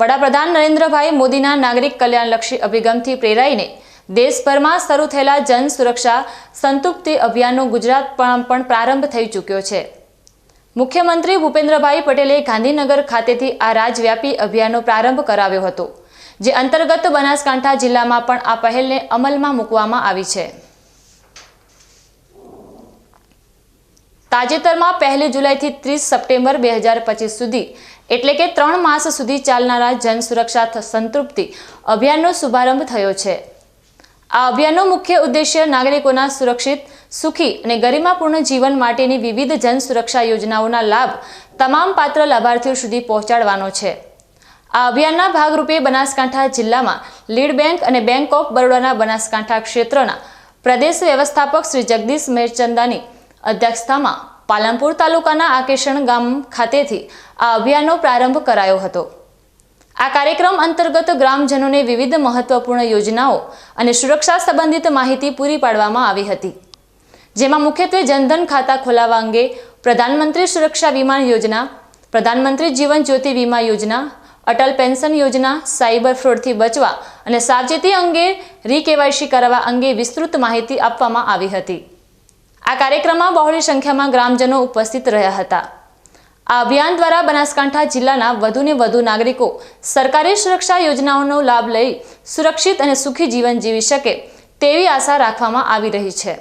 વડાપ્રધાન નરેન્દ્રભાઈ મોદીના નાગરિક કલ્યાણલક્ષી અભિગમથી પ્રેરાઈને દેશભરમાં શરૂ થયેલા જન સુરક્ષા સંતૃપ્તિ અભિયાનનો ગુજરાતમાં પણ પ્રારંભ થઈ ચૂક્યો છે। મુખ્યમંત્રી ભૂપેન્દ્રભાઈ પટેલે ગાંધીનગર ખાતેથી આ રાજવ્યાપી અભિયાનનો પ્રારંભ કરાવ્યો હતો, જે અંતર્ગત બનાસકાંઠા જિલ્લામાં પણ આ પહેલને અમલમાં મૂકવામાં આવી છે। તાજેતરમાં 1 જુલાઈથી 30 સપ્ટેમ્બર 2025 સુધી એટલે કે 3 માસ સુધી ચાલનારા જન સુરક્ષા સંતૃપ્તિ અભિયાનનો શુભારંભ થયો છે। આ અભિયાનનો મુખ્ય ઉદ્દેશ્ય નાગરિકોના સુરક્ષિત, સુખી અને ગરિમાપૂર્ણ જીવન માટેની વિવિધ જન સુરક્ષા યોજનાઓના લાભ તમામ પાત્ર લાભાર્થીઓ સુધી પહોંચાડવાનો છે। આ અભિયાનના ભાગરૂપે બનાસકાંઠા જિલ્લામાં લીડ બેંક અને બેંક ઓફ બરોડાના બનાસકાંઠા ક્ષેત્રના પ્રદેશ વ્યવસ્થાપક શ્રી જગદીશ મેરચંદાની અધ્યક્ષતામાં પાલનપુર તાલુકાના આકેશણ ગામ ખાતેથી આ અભિયાનનો પ્રારંભ કરાયો હતો। આ કાર્યક્રમ અંતર્ગત ગ્રામજનોને વિવિધ મહત્વપૂર્ણ યોજનાઓ અને સુરક્ષા સંબંધિત માહિતી પૂરી પાડવામાં આવી હતી, જેમાં મુખ્યત્વે જનધન ખાતા ખોલાવવા અંગે પ્રધાનમંત્રી સુરક્ષા વીમા યોજના, પ્રધાનમંત્રી જીવન જ્યોતિ વીમા યોજના, અટલ પેન્શન યોજના, સાયબર ફ્રોડથી બચવા અને સાવચેતી અંગે રીકેવાયસી કરાવવા અંગે વિસ્તૃત માહિતી આપવામાં આવી હતી। આ કાર્યક્રમમાં બહોળી સંખ્યામાં ગ્રામજનો ઉપસ્થિત રહ્યા હતા। આ અભિયાન દ્વારા બનાસકાંઠા જિલ્લાના વધુને વધુ નાગરિકો સરકારી સુરક્ષા યોજનાઓનો લાભ લઈ સુરક્ષિત અને સુખી જીવન જીવી શકે તેવી આશા રાખવામાં આવી રહી છે।